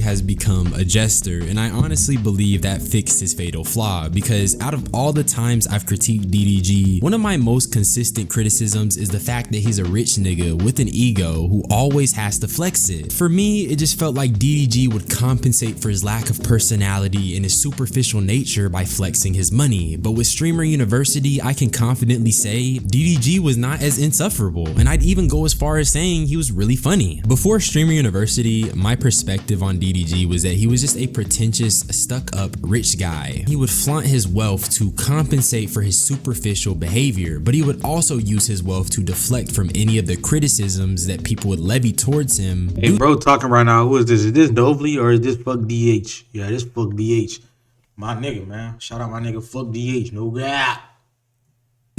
has become a jester, and I honestly believe that fixed his fatal flaw, because out of all the times I've critiqued DDG, one of my most consistent criticisms is the fact that he's a rich nigga with an ego who always has to flex it. For me, it just felt like DDG would compensate for his lack of personality and his superficial nature by flexing his money, but with Streamer University, I can confidently say DDG was not as insufferable, and I'd even go as far as saying he was really funny. Before Streamer University, my perspective on DDG was that he was just a pretentious, stuck-up rich guy. He would flaunt his wealth to compensate for his superficial behavior, but he would also use his wealth to deflect from any of the criticisms that people would levy towards him. Hey bro, talking right now, who is this? Is this Dovely or is this fuck DH? Yeah, this fuck DH. My nigga, man. Shout out my nigga, fuck DH, no gap.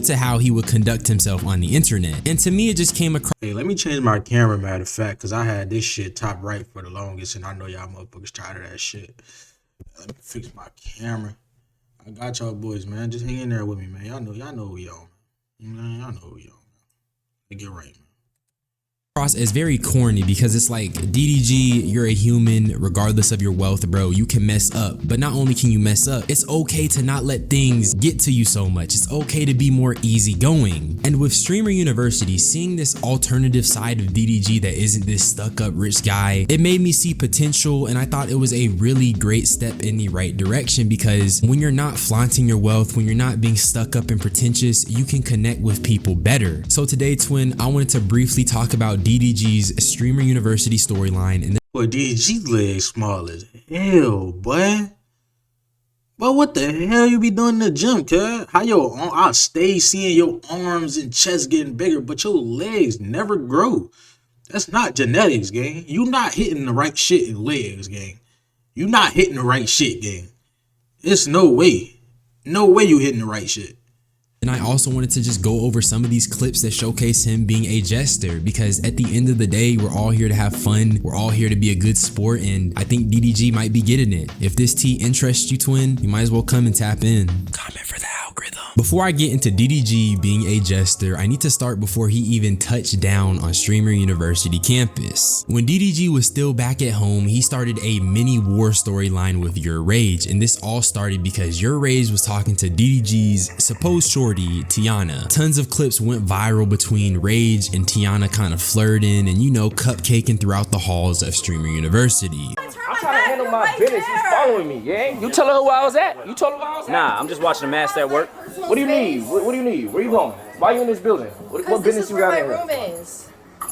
To how he would conduct himself on the internet. And to me, it just came across. Hey, let me change my camera, matter of fact, because I had this shit top right for the longest, and I know y'all motherfuckers tired of that shit. Let me fix my camera. I got y'all boys, man. Just hang in there with me, man. Y'all know who y'all. Y'all know who y'all. Get right, man. As very corny, because it's like, DDG, you're a human regardless of your wealth, bro. You can mess up, but not only can you mess up, it's okay to not let things get to you so much. It's okay to be more easygoing. And with Streamer University, seeing this alternative side of DDG that isn't this stuck-up rich guy, it made me see potential, and I thought it was a really great step in the right direction, because when you're not flaunting your wealth, when you're not being stuck up and pretentious, you can connect with people better. So today, twin, I wanted to briefly talk about DDG's Streamer University storyline. And boy, DDG's legs small as hell, boy. But what the hell you be doing in the gym, cuz? How I stay seeing your arms and chest getting bigger, but your legs never grow. That's not genetics, gang. You not hitting the right shit in legs, gang. You not hitting the right shit, gang. It's no way. No way you hitting the right shit. And I also wanted to just go over some of these clips that showcase him being a jester, because at the end of the day, we're all here to have fun. We're all here to be a good sport, and I think DDG might be getting it. If this tea interests you, twin, you might as well come and tap in. Comment for the algorithm. Before I get into DDG being a jester, I need to start before he even touched down on Streamer University campus. When DDG was still back at home, he started a mini war storyline with Your Rage, and this all started because Your Rage was talking to DDG's supposed shorty, Tiana. Tons of clips went viral between Rage and Tiana kind of flirting and, you know, cupcaking throughout the halls of Streamer University. I'm trying to handle my business. He's following me, yeah? You tell her who I was at? You told her who I was at? Nah, I'm just watching the master at work. What do you need? What do you need? Where you going? Why are you in this building? What business you got in here? This is where my room is.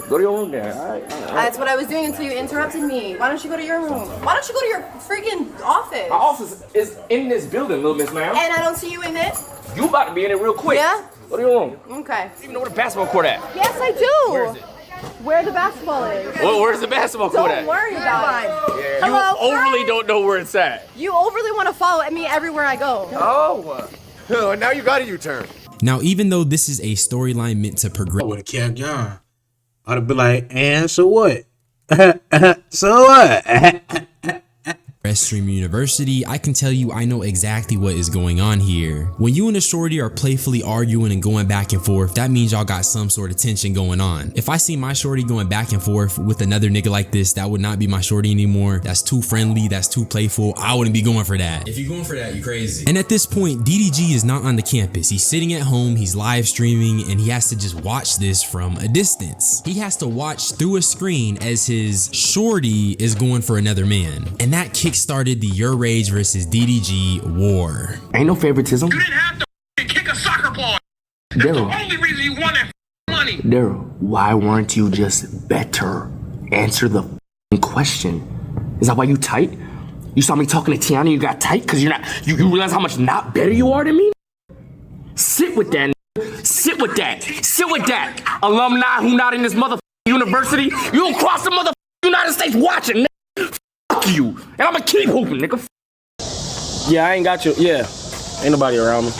Go to your room there, all right? That's what I was doing until you interrupted me. Why don't you go to your room? Why don't you go to your freaking office? My office is in this building, little miss ma'am. And I don't see you in it? You about to be in it real quick. Yeah? Go to your room. Okay. You even know where the basketball court at? Yes, I do. Where is it? Where the basketball is. Well, where's the basketball court at? Don't worry about it. Yeah. You Hello, overly friend? don't know where it's at. You overly want to follow me everywhere I go. Oh, now you got a U-turn. Now, even though this is a storyline meant to progress, I would have kept going. I'd have been like, and so what? So what? Streamer University, I can tell you I know exactly what is going on here. When you and a shorty are playfully arguing and going back and forth, that means y'all got some sort of tension going on. If I see my shorty going back and forth with another nigga like this, that would not be my shorty anymore. That's too friendly, that's too playful. I wouldn't be going for that. If you're going for that, you crazy. And at this point, DDG is not on the campus. He's sitting at home, he's live streaming, and he has to just watch this from a distance. He has to watch through a screen as his shorty is going for another man. And that kick-started the Your Rage versus DDG war. Ain't no favoritism. You didn't have to kick a soccer ball. That's the only reason you won that money. Daryl, why weren't you just better? Answer the question. Is that why you tight? You saw me talking to Tiana, you got tight because you're not. You realize how much not better you are than me? Sit with that. Sit with that. Sit with that. Alumni who not in this university. You don't cross the United States watching. Fuck you. And I'ma keep hooping, nigga. Yeah, I ain't got you. Yeah. Ain't nobody around me.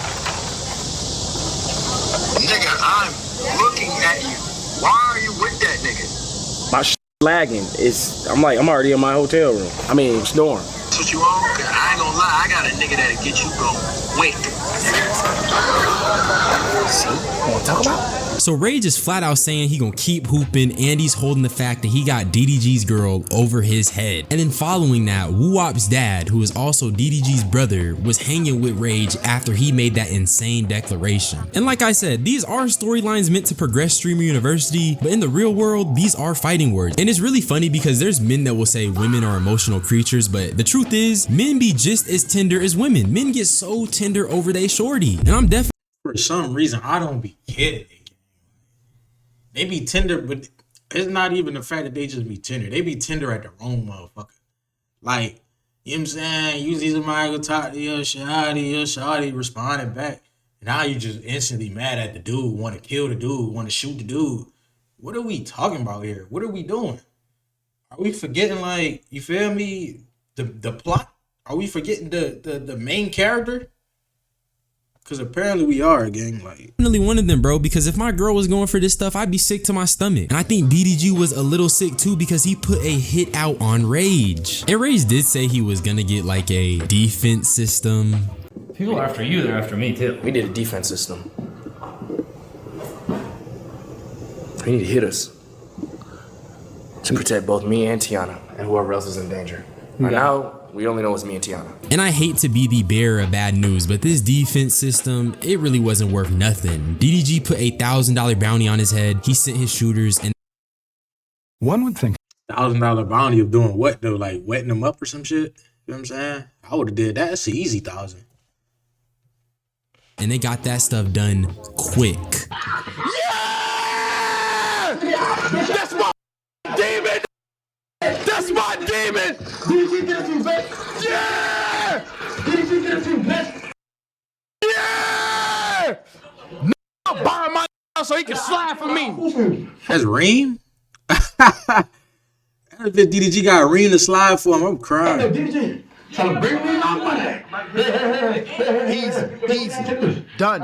Nigga, I'm looking at you. Why are you with that nigga? My lagging. I'm already in my hotel room. I mean, snoring. That's what you on? Cause I ain't gonna lie, I got a nigga that'll get you going. Wait. See? You wanna talk about? So Rage is flat out saying he gonna keep hooping, and he's holding the fact that he got DDG's girl over his head. And then following that, Woo-Wop's dad, who is also DDG's brother, was hanging with Rage after he made that insane declaration. And like I said, these are storylines meant to progress Streamer University, but in the real world, these are fighting words. And it's really funny because there's men that will say women are emotional creatures, but the truth is, men be just as tender as women. Men get so tender over they shorty. And I'm definitely, for some reason, I don't be getting it. They be tender, but it's not even the fact that they just be tender. They be tender at the wrong motherfucker. Like, you know what I'm saying? You see somebody go talk to your shawty responding back. Now you just instantly mad at the dude, want to kill the dude, want to shoot the dude. What are we talking about here? What are we doing? Are we forgetting, like, you feel me, the plot? Are we forgetting the main character? Because apparently we are, gang. Like, definitely one of them, bro, because if my girl was going for this stuff, I'd be sick to my stomach. And I think DDG was a little sick too because he put a hit out on Rage. And Rage did say he was gonna get like a defense system. People are after you, they're after me too. We need a defense system. We need to hit us to protect both me and Tiana and whoever else is in danger. Right now, we only know it's me and Tiana. And I hate to be the bearer of bad news, but this defense system, it really wasn't worth nothing. DDG put a $1,000 bounty on his head. He sent his shooters, and one would think $1,000 bounty of doing what though? Like wetting them up or some shit? You know what I'm saying? I would have did that. That's an easy 1,000. And they got that stuff done quick. Yeah! That's my demon! That's my demon! DDG get you, bitch! Yeah! DDG get you, bitch! Yeah! I'm buying my so he can slide for me. That's Reem? If DDG got Reem to slide for him, I'm crying. DDG, trying to bring me my money. Easy. Done.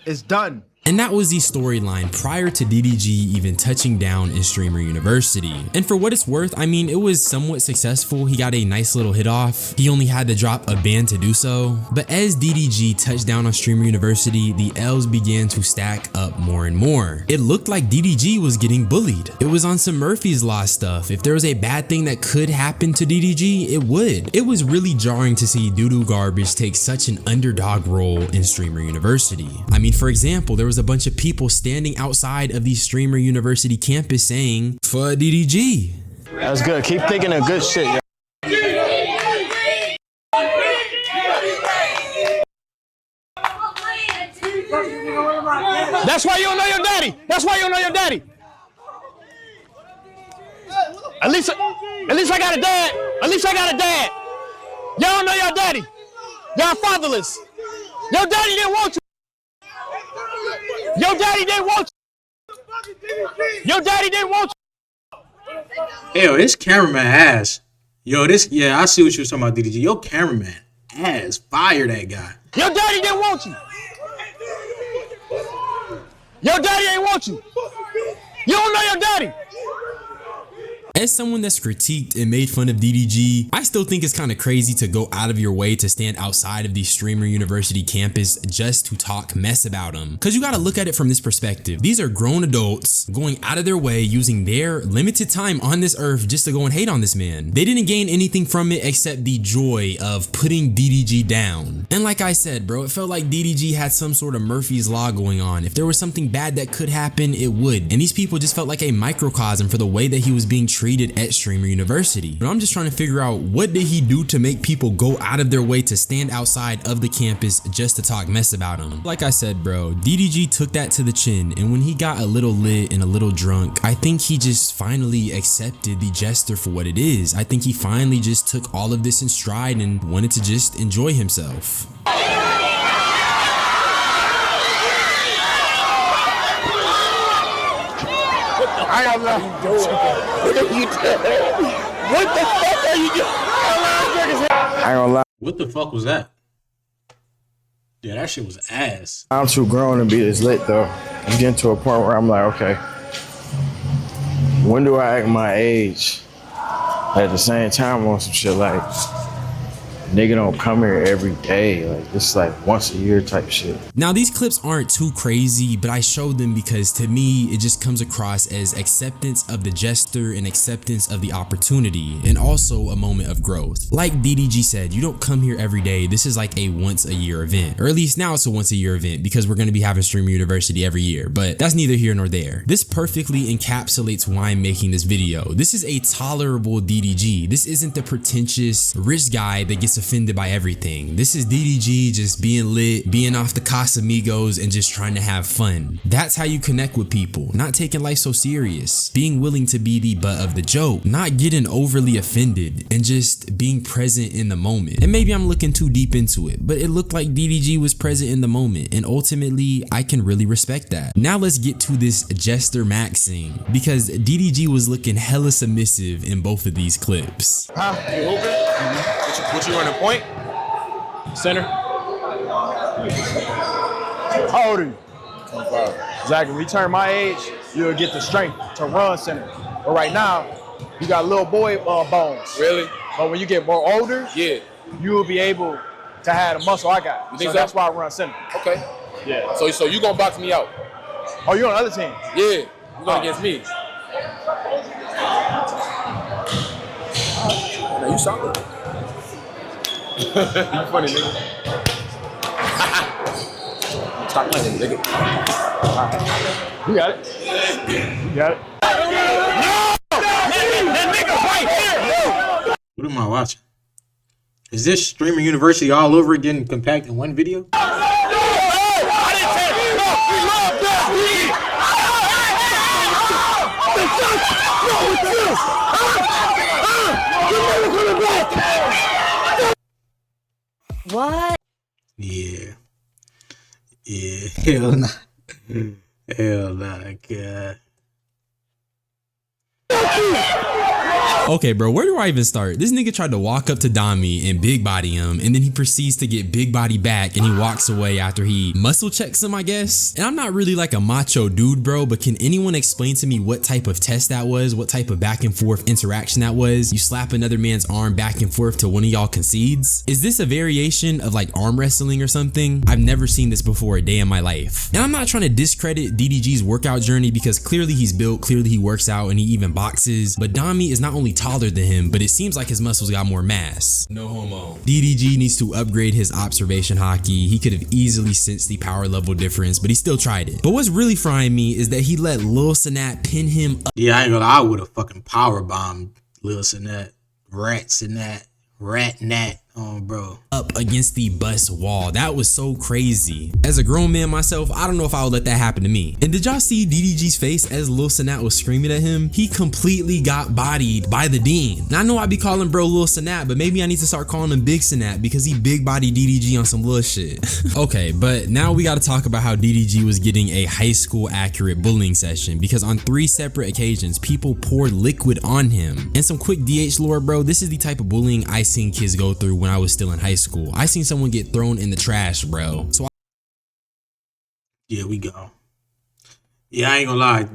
It's done. And that was the storyline prior to DDG even touching down in Streamer University. And for what it's worth, I mean, it was somewhat successful. He got a nice little hit off. He only had to drop a ban to do so. But as DDG touched down on Streamer University, the L's began to stack up more and more. It looked like DDG was getting bullied. It was on some Murphy's Law stuff. If there was a bad thing that could happen to DDG, it would. It was really jarring to see Doodoo Garbage take such an underdog role in Streamer University. I mean, for example, there was a bunch of people standing outside of the Streamer University campus saying, "For DDG." That's good. Keep thinking of good shit, yo. That's why you don't know your daddy. That's why you don't know your daddy. At least I got a dad. At least I got a dad. Y'all don't know your daddy. Y'all fatherless. Your daddy didn't want you. Your daddy didn't want you. Your daddy didn't want you. Yo, this cameraman ass. Yo, I see what you was talking about, DDG. Your cameraman ass. Fire that guy. Your daddy didn't want you. Your daddy ain't want you. You don't know your daddy. As someone that's critiqued and made fun of DDG, I still think it's kind of crazy to go out of your way to stand outside of the Streamer University campus just to talk mess about them. Because you got to look at it from this perspective. These are grown adults going out of their way using their limited time on this earth just to go and hate on this man. They didn't gain anything from it except the joy of putting DDG down. And like I said, bro, it felt like DDG had some sort of Murphy's Law going on. If there was something bad that could happen, it would. And these people just felt like a microcosm for the way that he was being treated at Streamer University. But I'm just trying to figure out, what did he do to make people go out of their way to stand outside of the campus just to talk mess about him? Like I said, bro, DDG took that to the chin, and when he got a little lit and a little drunk, I think he just finally accepted the jester for what it is. I think he finally just took all of this in stride and wanted to just enjoy himself. I got love. What are you doing? What the fuck are you doing? I ain't gonna lie. What the fuck was that? Yeah, that shit was ass. I'm too grown to be this lit though. I'm getting to a point where I'm like, okay, when do I act my age? At the same time on some shit like, Nigga don't come here every day. Like, it's like once a year type shit. Now, these clips aren't too crazy, but I showed them because to me, it just comes across as acceptance of the jester and acceptance of the opportunity, and also a moment of growth. Like DDG said, you don't come here every day. This is like a once a year event, or at least now it's a once a year event because we're going to be having Streamer University every year, but that's neither here nor there. This perfectly encapsulates why I'm making this video. This is a tolerable DDG. This isn't the pretentious rich guy that gets offended by everything. This is DDG just being lit, being off the Casamigos, and just trying to have fun. That's how you connect with people, not taking life so serious, being willing to be the butt of the joke, not getting overly offended, and just being present in the moment. And maybe I'm looking too deep into it, but it looked like DDG was present in the moment, and ultimately I can really respect that. Now let's get to this jester maxing, because DDG was looking hella submissive in both of these clips. Huh? You hooping? What you running, point? Center? How old are you? 25. Exactly. When you turn my age, you'll get the strength to run center. But right now, you got little boy bones. Really? But when you get more older, Yeah. you will be able to have the muscle I got. You think So so? that's why I run center. Okay. Yeah. So you gonna box me out? Oh, you on the other team? Yeah. You going against me? Now you solid. You funny, nigga. Stop playing, nigga. You got it. You got it. That nigga right here. What am I watching? Is this Streamer University all over again compact in one video? What? Yeah. Yeah. Hell nah. Hell nah, God. Okay, bro, where do I even start? This nigga tried to walk up to Dami and big body him, and then he proceeds to get big body back, and he walks away after he muscle checks him, I guess. And I'm not really like a macho dude, bro, but can anyone explain to me what type of test that was? What type of back and forth interaction that was? You slap another man's arm back and forth till one of y'all concedes? Is this a variation of like arm wrestling or something? I've never seen this before a day in my life. And I'm not trying to discredit DDG's workout journey because clearly he's built, clearly he works out, and he even boxes, but Dami is not only taller than him, but it seems like his muscles got more mass. No homo. DDG needs to upgrade his observation hockey. He could have easily sensed the power level difference, but he still tried it. But what's really frying me is that he let Lil Sanat pin him up. Yeah, I ain't gonna lie, I would have fucking power bombed Lil Sanat, Rat Nat, bro. Up against the bus wall. That was so crazy. As a grown man myself, I don't know if I would let that happen to me. And did y'all see DDG's face as Lil Sanat was screaming at him? He completely got bodied by the Dean. Now I know I be calling bro Lil Sanat, but maybe I need to start calling him Big Sanat because he big body DDG on some little shit. Okay, but now we gotta talk about how DDG was getting a high school accurate bullying session, because on 3 separate occasions, people poured liquid on him. And some quick DH lore, bro, this is the type of bullying I seen kids go through when I was still in high school. I seen someone get thrown in the trash, bro. So yeah, we go. Yeah, I ain't gonna lie.